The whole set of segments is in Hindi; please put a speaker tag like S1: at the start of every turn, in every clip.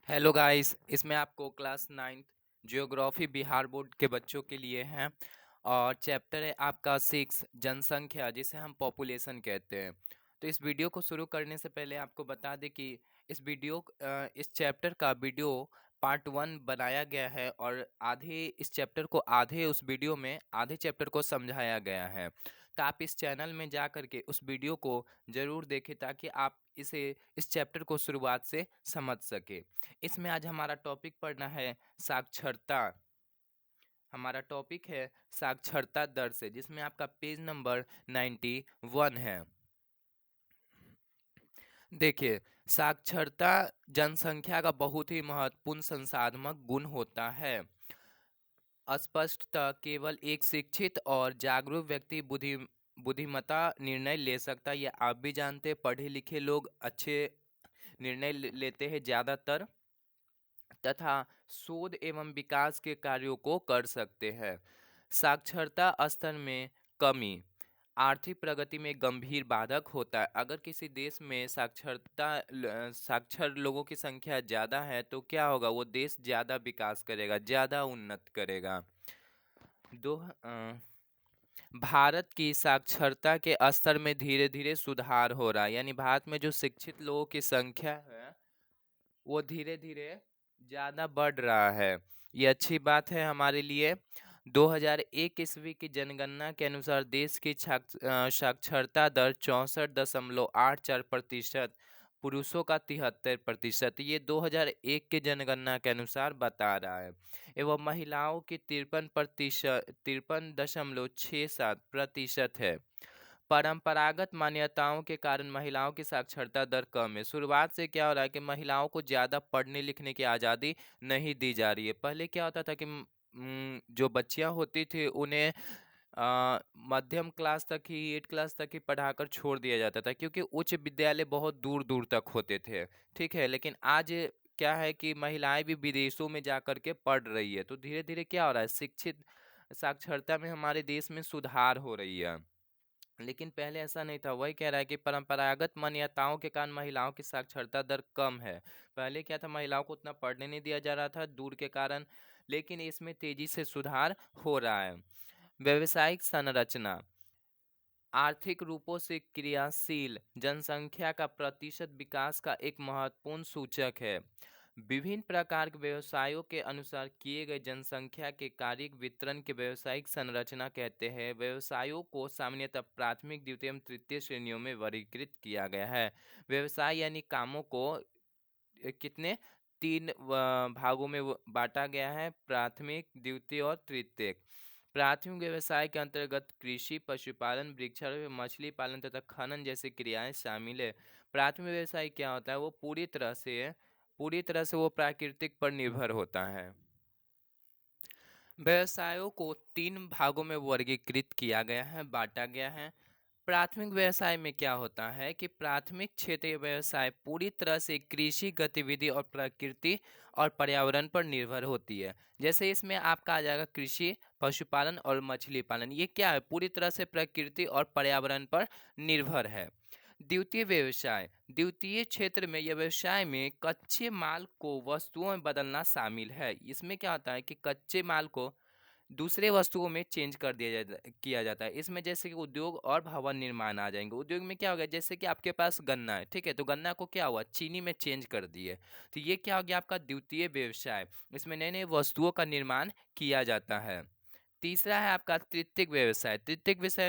S1: हेलो गाइस, इसमें आपको class ninth geography Bihar board के बच्चों के लिए हैं। और चैप्टर है आपका 6 जनसंख्या, जिसे हम पॉपुलेशन कहते हैं। तो इस वीडियो को शुरू करने से पहले आपको बता दें कि इस चैप्टर का वीडियो पार्ट 1 बनाया गया है, और आधे उस वीडियो में आधे चैप्टर को समझाया गया है। तो आप इस चैनल में जा करके उस वीडियो को ज़रूर देखें, ताकि आप इस चैप्टर को शुरुआत से समझ सके। इसमें आज हमारा टॉपिक पढ़ना है साक्षरता। हमारा टॉपिक है साक्षरता दर से, जिसमें आपका पेज नंबर 91 है। देखिए, साक्षरता जनसंख्या का बहुत ही महत्वपूर्ण संसाधनात्मक गुण होता है। स्पष्टतः केवल एक शिक्षित और जागरूक व्यक्ति बुद्धिमत्ता निर्णय ले सकता है। ये आप भी जानते हैं, पढ़े लिखे लोग अच्छे निर्णय लेते हैं ज़्यादातर, तथा शोध एवं विकास के कार्यों को कर सकते हैं। साक्षरता स्तर में कमी आर्थिक प्रगति में गंभीर बाधक होता है। अगर किसी देश में साक्षर लोगों की संख्या ज़्यादा है, तो क्या होगा? वो देश ज़्यादा विकास करेगा, ज़्यादा उन्नत करेगा। दो भारत की साक्षरता के स्तर में धीरे धीरे सुधार हो रहा है। यानी भारत में जो शिक्षित लोगों की संख्या है, वो धीरे धीरे ज़्यादा बढ़ रहा है। ये अच्छी बात है हमारे लिए। 2001 ईस्वी की जनगणना के अनुसार देश की साक्षरता दर 64.84%, पुरुषों का 73%, ये 2001 की जनगणना के अनुसार बता रहा है। एवं महिलाओं की 53.67% है। परंपरागत मान्यताओं के कारण महिलाओं की साक्षरता दर कम है। शुरुआत से क्या हो रहा है कि महिलाओं को ज़्यादा पढ़ने लिखने की आज़ादी नहीं दी जा रही है। पहले क्या होता था कि जो बच्चियां होती थी, उन्हें मध्यम क्लास तक ही, 8 क्लास तक ही पढ़ाकर छोड़ दिया जाता था, क्योंकि उच्च विद्यालय बहुत दूर दूर तक होते थे। ठीक है, लेकिन आज क्या है कि महिलाएं भी विदेशों में जा कर के पढ़ रही है। तो धीरे धीरे क्या हो रहा है, शिक्षित साक्षरता में हमारे देश में सुधार हो रही है। लेकिन पहले ऐसा नहीं था। वही कह रहा है कि परंपरागत मान्यताओं के कारण महिलाओं की साक्षरता दर कम है। पहले क्या था, महिलाओं को उतना पढ़ने नहीं दिया जा रहा था, दूर के कारण। लेकिन इसमें तेजी से सुधार हो रहा है। व्यवसायिक संरचना आर्थिक रूपों से क्रियाशील जनसंख्या का प्रतिशत विकास का एक महत्वपूर्ण सूचक है। विभिन्न प्रकार के व्यवसायों के अनुसार किए गए जनसंख्या के कार्य वितरण के व्यवसायिक संरचना कहते हैं। व्यवसायों को सामान्यतः प्राथमिक, द्वितीय एवं तृतीय श्रेणियों में वर्गीकृत किया गया है। व्यवसाय यानी कामों को कितने तीन भागों में बांटा गया है: प्राथमिक, द्वितीय और तृतीयक। प्राथमिक व्यवसाय के अंतर्गत कृषि, पशुपालन, वृक्षारोपण, मछली पालन तथा खनन जैसी क्रियाएं शामिल है। प्राथमिक व्यवसाय क्या होता है? वो पूरी तरह से वो प्राकृतिक पर निर्भर होता है। व्यवसायों को 3 भागों में वर्गीकृत किया गया है, बांटा गया है। प्राथमिक व्यवसाय में क्या होता है कि प्राथमिक क्षेत्रीय व्यवसाय पूरी तरह से कृषि गतिविधि और प्रकृति और पर्यावरण पर निर्भर होती है। जैसे इसमें आपका आ जाएगा कृषि, पशुपालन और मछली पालन। ये क्या है? पूरी तरह से प्रकृति और पर्यावरण पर निर्भर है। द्वितीय क्षेत्र में, यह व्यवसाय में कच्चे माल को वस्तुओं में बदलना शामिल है। इसमें क्या होता है कि कच्चे माल को दूसरे वस्तुओं में चेंज किया जाता है। इसमें जैसे कि उद्योग और भवन निर्माण आ जाएंगे। उद्योग में क्या होगा, जैसे कि आपके पास गन्ना है, ठीक है, तो गन्ना को क्या हुआ, चीनी में चेंज कर दिए। तो ये क्या हो गया आपका द्वितीय व्यवसाय। इसमें नए नए वस्तुओं का निर्माण किया जाता है। तीसरा है आपका तृतीयक व्यवसाय।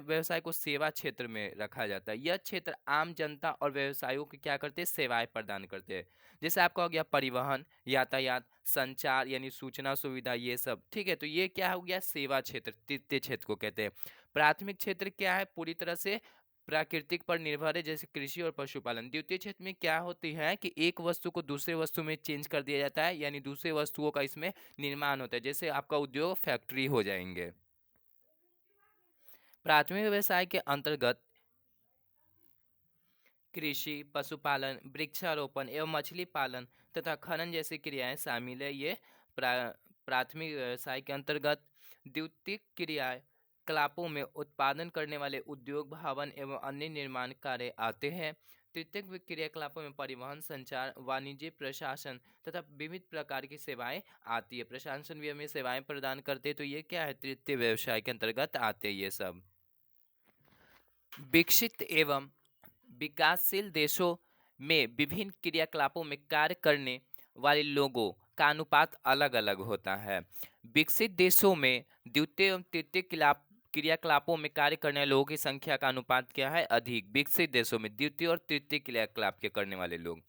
S1: व्यवसाय को सेवा क्षेत्र में रखा जाता है। यह क्षेत्र आम जनता और व्यवसायों की क्या करते हैं, सेवाएं प्रदान करते हैं। जैसे आपका हो गया परिवहन, यातायात, संचार यानी सूचना सुविधा, ये सब। ठीक है, तो ये क्या हो गया, सेवा क्षेत्र, तृतीय क्षेत्र को कहते हैं। प्राथमिक क्षेत्र क्या है, पूरी तरह से प्राकृतिक पर निर्भर है, जैसे कृषि और पशुपालन। द्वितीय क्षेत्र में क्या होती है कि एक वस्तु को दूसरे वस्तु में चेंज कर दिया जाता है, यानी दूसरे वस्तुओं का इसमें निर्माण होता है। जैसे आपका उद्योग, फैक्ट्री हो जाएंगे। प्राथमिक व्यवसाय के अंतर्गत कृषि, पशुपालन, वृक्षारोपण एवं मछली पालन तथा खनन जैसी क्रियाएं शामिल है। ये प्राथमिक व्यवसाय के अंतर्गत। द्वितीयक क्रियाएं कलापों में उत्पादन करने वाले उद्योग, भवन एवं अन्य निर्माण कार्य आते हैं। तृतीयक क्रियाकलापों में परिवहन, संचार, वाणिज्य, प्रशासन तथा विविध प्रकार की सेवाएं आती है। प्रशासन भी हमें सेवाएं प्रदान करते हैं, तो ये क्या है, तृतीय व्यवसाय के अंतर्गत आते हैं ये सब। विकसित एवं विकासशील देशों में विभिन्न क्रियाकलापों में कार्य करने वाले लोगों का अनुपात अलग अलग होता है। विकसित देशों में द्वितीय एवं तृतीय क्रियाकलापों में कार्य करने वाले लोगों की संख्या का अनुपात क्या है, अधिक। विकसित देशों में द्वितीय और तृतीय क्रियाकलाप के करने वाले लोग।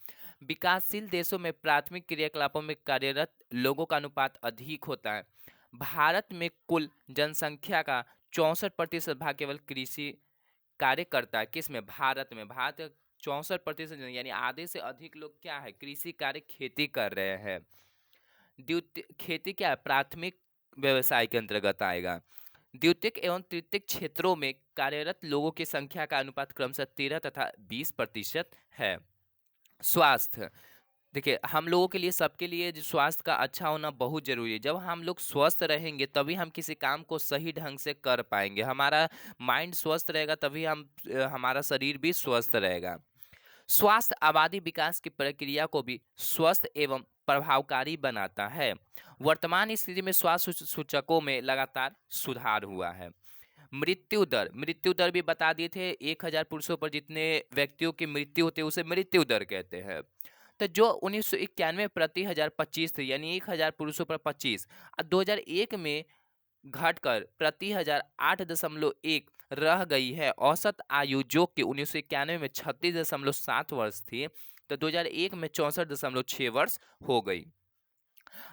S1: विकासशील देशों में प्राथमिक क्रियाकलापों में कार्यरत लोगों का अनुपात अधिक होता है। भारत में कुल जनसंख्या का 64% भाग केवल कृषि कार्य करता है। किसमें, भारत में। भारत 64% यानी आधे से अधिक लोग क्या है, कृषि कार्य, खेती कर रहे हैं। द्वितीय खेती क्या है, प्राथमिक व्यवसाय के अंतर्गत आएगा। द्वितीयक एवं तृतीयक क्षेत्रों में कार्यरत लोगों की संख्या का अनुपात क्रमशः 13 तथा 20% है। स्वास्थ्य, देखिए हम लोगों के लिए, सबके लिए जो स्वास्थ्य का अच्छा होना बहुत जरूरी है। जब हम लोग स्वस्थ रहेंगे तभी हम किसी काम को सही ढंग से कर पाएंगे। हमारा माइंड स्वस्थ रहेगा तभी हमारा शरीर भी स्वस्थ रहेगा। स्वास्थ्य आबादी विकास की प्रक्रिया को भी स्वस्थ एवं प्रभावकारी बनाता है। वर्तमान स्थिति में स्वास्थ्य सूचकों में लगातार सुधार हुआ है। मृत्यु दर भी बता दिए थे। 1000 पुरुषों पर जितने व्यक्तियों की मृत्यु होती है उसे मृत्यु दर कहते हैं। तो जो 1991 प्रति 1025 थे, यानी 1000 पुरुषों पर 25, और 2001 में घटकर प्रति 1008.1 रह गई है। औसत आयु जो कि 1991 में 36.7 वर्ष थी, तो 2001 में 64.6 वर्ष हो गई।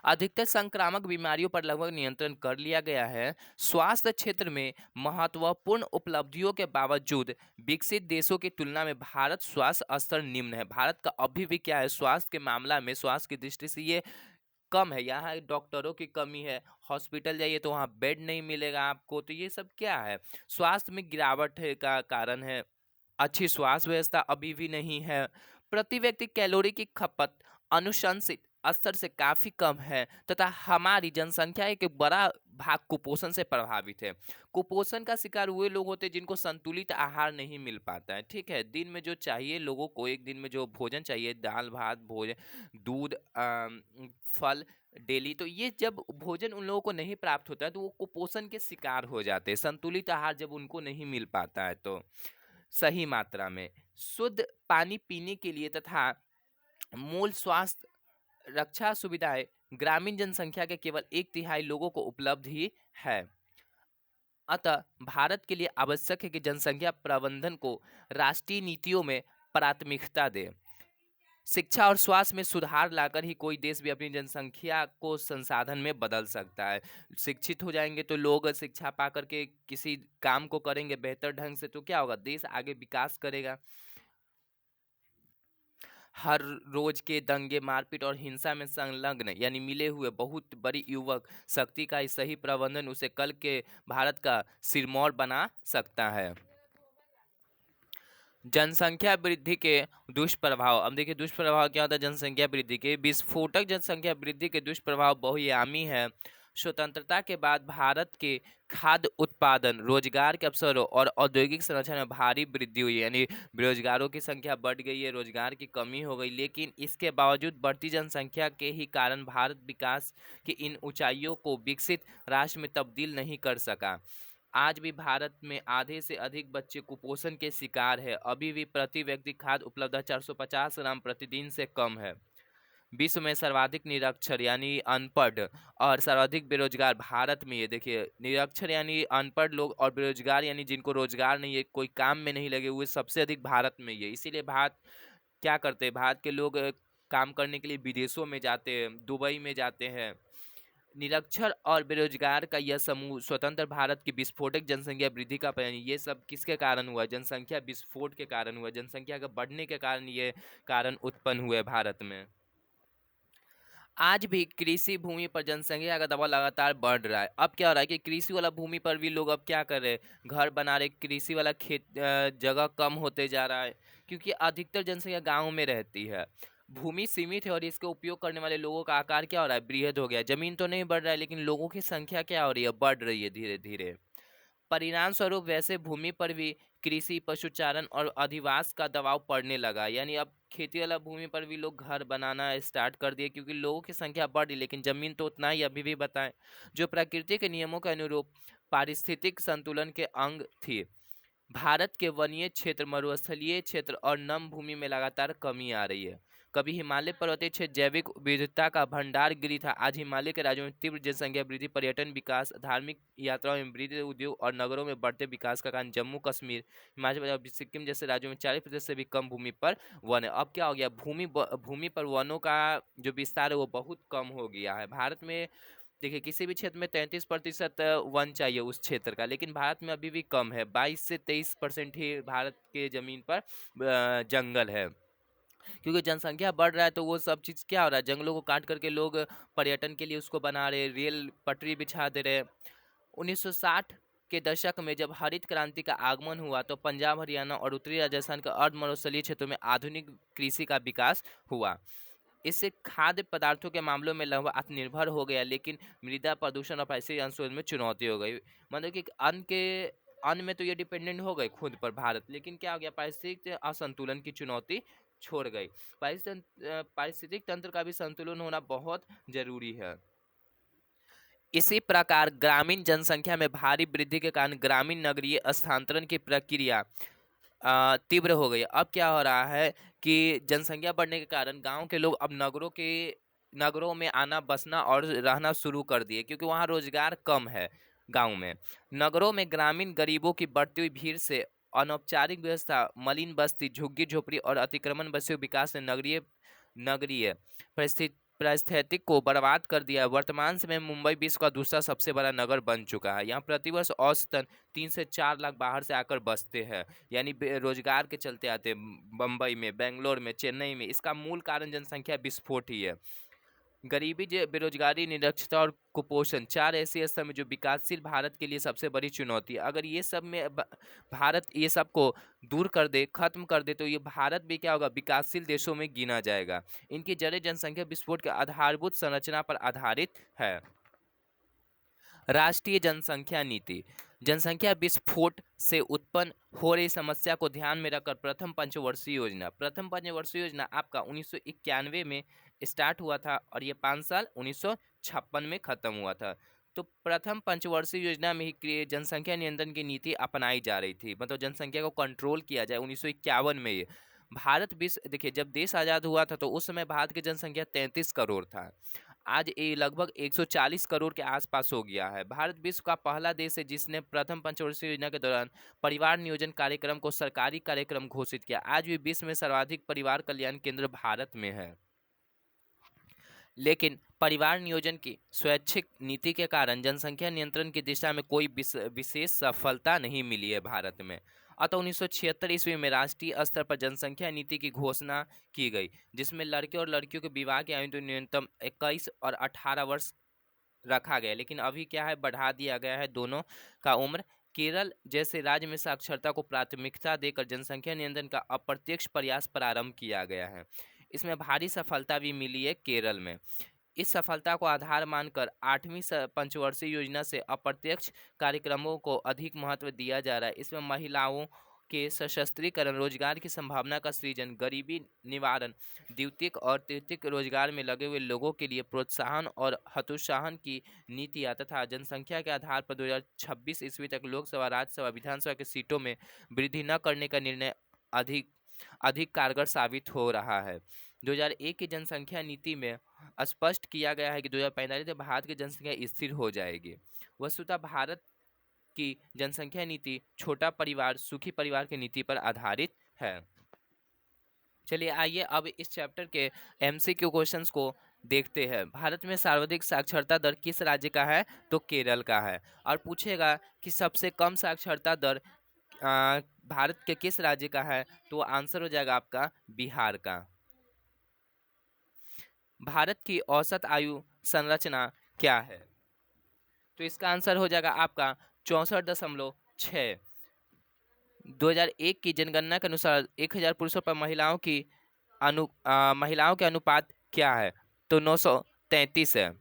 S1: अधिकतर संक्रामक बीमारियों पर लगभग नियंत्रण कर लिया गया है। स्वास्थ्य क्षेत्र में महत्वपूर्ण उपलब्धियों के बावजूद विकसित देशों की तुलना में भारत स्वास्थ्य स्तर निम्न है। भारत का अभी भी क्या है, स्वास्थ्य के मामला में, स्वास्थ्य की दृष्टि से ये कम है। यहाँ डॉक्टरों की कमी है, हॉस्पिटल जाइए तो वहाँ बेड नहीं मिलेगा आपको। तो ये सब क्या है, स्वास्थ्य में गिरावट है का कारण है। अच्छी स्वास्थ्य व्यवस्था अभी भी नहीं है। प्रति व्यक्ति कैलोरी की खपत अनुशंसित स्तर से काफी कम है तथा हमारी जनसंख्या एक बड़ा भाग कुपोषण से प्रभावित है। कुपोषण का शिकार हुए लोग होते हैं जिनको संतुलित आहार नहीं मिल पाता है। ठीक है, दिन में जो चाहिए लोगों को, एक दिन में जो भोजन चाहिए, दाल भात भोजन, दूध, फल डेली, तो ये जब भोजन उन लोगों को नहीं प्राप्त होता है तो वो कुपोषण के शिकार हो जाते हैं। संतुलित आहार जब उनको नहीं मिल पाता है तो सही मात्रा में शुद्ध पानी पीने के लिए तथा मूल स्वास्थ्य रक्षा सुविधाएं ग्रामीण जनसंख्या के केवल 1/3 लोगों को उपलब्ध ही है। अतः भारत के लिए आवश्यक है कि जनसंख्या प्रबंधन को राष्ट्रीय नीतियों में प्राथमिकता दे। शिक्षा और स्वास्थ्य में सुधार लाकर ही कोई देश भी अपनी जनसंख्या को संसाधन में बदल सकता है। शिक्षित हो जाएंगे तो लोग शिक्षा पा करके किसी काम को करेंगे बेहतर ढंग से, तो क्या होगा, देश आगे विकास करेगा। हर रोज के दंगे, मारपीट और हिंसा में संलग्न यानी मिले हुए बहुत बड़ी युवक शक्ति का सही प्रबंधन उसे कल के भारत का सिरमौर बना सकता है। जनसंख्या वृद्धि के दुष्प्रभाव, अब देखिए दुष्प्रभाव क्या होता है जनसंख्या वृद्धि के। विस्फोटक जनसंख्या वृद्धि के दुष्प्रभाव बहुआयामी है। स्वतंत्रता के बाद भारत के खाद्य उत्पादन, रोजगार के अवसरों और औद्योगिक संरचना में भारी वृद्धि हुई, यानी बेरोजगारों की संख्या बढ़ गई है, रोजगार की कमी हो गई। लेकिन इसके बावजूद बढ़ती जनसंख्या के ही कारण भारत विकास की इन ऊंचाइयों को विकसित राष्ट्र में तब्दील नहीं कर सका। आज भी भारत में आधे से अधिक बच्चे कुपोषण के शिकार है। अभी भी प्रति व्यक्ति खाद्य उपलब्धता 450 ग्राम प्रतिदिन से कम है। विश्व में सर्वाधिक निरक्षर यानी अनपढ़ और सर्वाधिक बेरोजगार भारत में। ये देखिए, निरक्षर यानी अनपढ़ लोग और बेरोजगार यानी जिनको रोजगार नहीं है, कोई काम में नहीं लगे हुए, सबसे अधिक भारत में ही है। इसीलिए भारत क्या करते हैं, भारत के लोग काम करने के लिए विदेशों में जाते हैं, दुबई में जाते हैं। निरक्षर और बेरोजगार का यह समूह स्वतंत्र भारत की विस्फोटक जनसंख्या वृद्धि का परिणाम। ये सब किसके कारण हुआ, जनसंख्या विस्फोट के कारण हुआ। जनसंख्या के बढ़ने के कारण ये कारण उत्पन्न हुए भारत में। आज भी कृषि भूमि पर जनसंख्या का दबाव लगातार बढ़ रहा है। अब क्या हो रहा है कि कृषि वाला भूमि पर भी लोग अब क्या कर रहे हैं, घर बना रहे। कृषि वाला खेत जगह कम होते जा रहा है क्योंकि अधिकतर जनसंख्या गाँव में रहती है। भूमि सीमित है और इसका उपयोग करने वाले लोगों का आकार क्या हो रहा है, बृहद हो गया है। जमीन तो नहीं बढ़ रहा है लेकिन लोगों की संख्या क्या हो रही है, बढ़ रही है धीरे धीरे। परिणाम स्वरूप वैसे भूमि पर भी कृषि, पशुचारण और अधिवास का दबाव पड़ने लगा। यानी अब खेती वाला भूमि पर भी लोग घर बनाना स्टार्ट कर दिए, क्योंकि लोगों की संख्या बढ़ रही, लेकिन जमीन तो उतना ही अभी भी बताएं जो प्रकृति के नियमों के अनुरूप पारिस्थितिक संतुलन के अंग थी। भारत के वनीय क्षेत्र, मरुस्थलीय क्षेत्र और नम भूमि में लगातार कमी आ रही है। कभी हिमालय पर्वतीय क्षेत्र जैविक विविधता का भंडार गिरी था, आज हिमालय के राज्यों में तीव्र जनसंख्या वृद्धि, पर्यटन विकास, धार्मिक यात्राओं में वृद्धि, उद्योग और नगरों में बढ़ते विकास का कारण जम्मू कश्मीर, हिमाचल प्रदेश और सिक्किम जैसे राज्यों में 40% से भी कम भूमि पर वन है। अब क्या हो गया, भूमि पर वनों का जो विस्तार है वो बहुत कम हो गया है। भारत में देखिए किसी भी क्षेत्र में 33% वन चाहिए उस क्षेत्र का, लेकिन भारत में अभी भी कम है। 22 से 23% ही भारत के जमीन पर जंगल है। क्योंकि जनसंख्या बढ़ रहा है तो वो सब चीज़ क्या हो रहा है, जंगलों को काट करके लोग पर्यटन के लिए उसको बना रहे, रेल पटरी बिछा दे रहे। 1960 के दशक में जब हरित क्रांति का आगमन हुआ तो पंजाब, हरियाणा और उत्तरी राजस्थान के अर्ध मरुस्थलीय क्षेत्रों में आधुनिक कृषि का विकास हुआ। इससे खाद्य पदार्थों के मामलों में लगभग आत्मनिर्भर हो गया, लेकिन मृदा प्रदूषण और पारिस्थितिक अंशोधन में चुनौती हो गई। मतलब कि अन्न में तो ये डिपेंडेंट हो गए खुद पर भारत, लेकिन क्या हो गया, पारिस्थितिक असंतुलन की चुनौती छोड़ गई। पारिस्थितिक तंत्र का भी संतुलन होना बहुत जरूरी है। इसी प्रकार ग्रामीण जनसंख्या में भारी वृद्धि के कारण ग्रामीण नगरीय स्थानांतरण की प्रक्रिया तीव्र हो गई। अब क्या हो रहा है कि जनसंख्या बढ़ने के कारण गांव के लोग अब नगरों में आना, बसना और रहना शुरू कर दिए, क्योंकि वहाँ रोजगार कम है। गांव में, नगरों में ग्रामीण गरीबों की बढ़ती हुई भीड़ से अनौपचारिक व्यवस्था, मलिन बस्ती, झुग्गी झोपड़ी और अतिक्रमण बस्ती विकास ने नगरीय नगरीय परिस्थितिक को बर्बाद कर दिया। वर्तमान समय में मुंबई विश्व का दूसरा सबसे बड़ा नगर बन चुका है। यहाँ प्रतिवर्ष औसतन 3 से 4 लाख बाहर से आकर बसते हैं, यानी रोजगार के चलते आते हैं। बम्बई में, बेंगलोर में, चेन्नई में। इसका मूल कारण जनसंख्या विस्फोट ही है। गरीबी, बेरोजगारी, निरक्षरता और कुपोषण, 4 ऐसे स्तंभ जो विकासशील भारत के लिए सबसे बड़ी चुनौती है। अगर ये सब में भारत ये सब को दूर कर दे, खत्म कर दे, तो ये भारत भी क्या होगा, विकासशील देशों में गिना जाएगा। इनकी जड़ें जनसंख्या विस्फोट के आधारभूत संरचना पर आधारित है। राष्ट्रीय जनसंख्या नीति, जनसंख्या विस्फोट से उत्पन्न हो रही समस्या को ध्यान में रखकर प्रथम पंचवर्षीय योजना आपका 1991 में स्टार्ट हुआ था और ये 5 साल 1956 में खत्म हुआ था। तो प्रथम पंचवर्षीय योजना में ही जनसंख्या नियंत्रण की नीति अपनाई जा रही थी, मतलब जनसंख्या को कंट्रोल किया जाए। 1951 में ये भारत विश्व, देखिए जब देश आज़ाद हुआ था तो उस समय भारत की जनसंख्या 33 करोड़ था। आज ये लगभग 140 करोड़ के आसपास हो गया है। भारत विश्व का पहला देश है जिसने प्रथम पंचवर्षीय योजना के दौरान परिवार नियोजन कार्यक्रम को सरकारी कार्यक्रम घोषित किया। आज भी विश्व में सर्वाधिक परिवार कल्याण केंद्र भारत में है। लेकिन परिवार नियोजन की स्वैच्छिक नीति के कारण जनसंख्या नियंत्रण की दिशा में कोई विशेष सफलता नहीं मिली है भारत में। अतः 1976 ईस्वी में राष्ट्रीय स्तर पर जनसंख्या नीति की घोषणा की गई, जिसमें लड़के और लड़कियों के विवाह की आयु न्यूनतम 21 और 18 वर्ष रखा गया, लेकिन अभी क्या है, बढ़ा दिया गया है दोनों का उम्र। केरल जैसे राज्य में साक्षरता को प्राथमिकता देकर जनसंख्या नियंत्रण का अप्रत्यक्ष प्रयास प्रारंभ किया गया है। इसमें भारी सफलता भी मिली है केरल में। इस सफलता को आधार मानकर 8वीं पंचवर्षीय योजना से अप्रत्यक्ष कार्यक्रमों को अधिक महत्व दिया जा रहा है। इसमें महिलाओं के सशस्त्रीकरण, रोजगार की संभावना का सृजन, गरीबी निवारण, द्वितीयक और तृतीयक रोजगार में लगे हुए लोगों के लिए प्रोत्साहन और हतोत्साहन की नीतियाँ तथा जनसंख्या के आधार पर 2026 ईस्वी तक लोकसभा, राज्यसभा, विधानसभा की सीटों में वृद्धि न करने का निर्णय अधिक कारगर साबित हो रहा है। 2001 की जनसंख्या नीति में स्पष्ट किया गया है कि 2045 तक भारत की जनसंख्या स्थिर हो जाएगी। वस्तुतः भारत की जनसंख्या नीति छोटा परिवार, सुखी परिवार की नीति पर आधारित है। चलिए आइए अब इस चैप्टर के MCQ क्वेश्चंस को देखते हैं। भारत में सर्वाधिक साक्षरता दर किस राज्य का है, तो केरल का है। और पूछेगा कि सबसे कम साक्षरता दर भारत के किस राज्य का है, तो आंसर हो जाएगा आपका बिहार का। भारत की औसत आयु संरचना क्या है, तो इसका आंसर हो जाएगा आपका 64.6। 2001 की जनगणना के अनुसार 1000 पुरुषों पर महिलाओं के अनुपात क्या है, तो 933 है।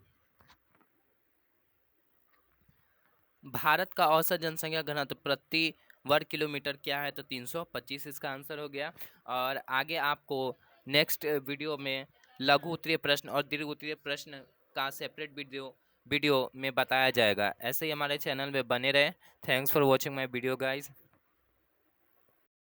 S1: भारत का औसत जनसंख्या घनत्व प्रति वर्ग किलोमीटर क्या है? तो 325 इसका आंसर हो गया। और आगे आपको नेक्स्ट वीडियो में लघु उत्तरीय प्रश्न और दीर्घ उत्तरीय प्रश्न का सेपरेट वीडियो वीडियो में बताया जाएगा। ऐसे ही हमारे चैनल में बने रहे। Thanks for watching my video guys.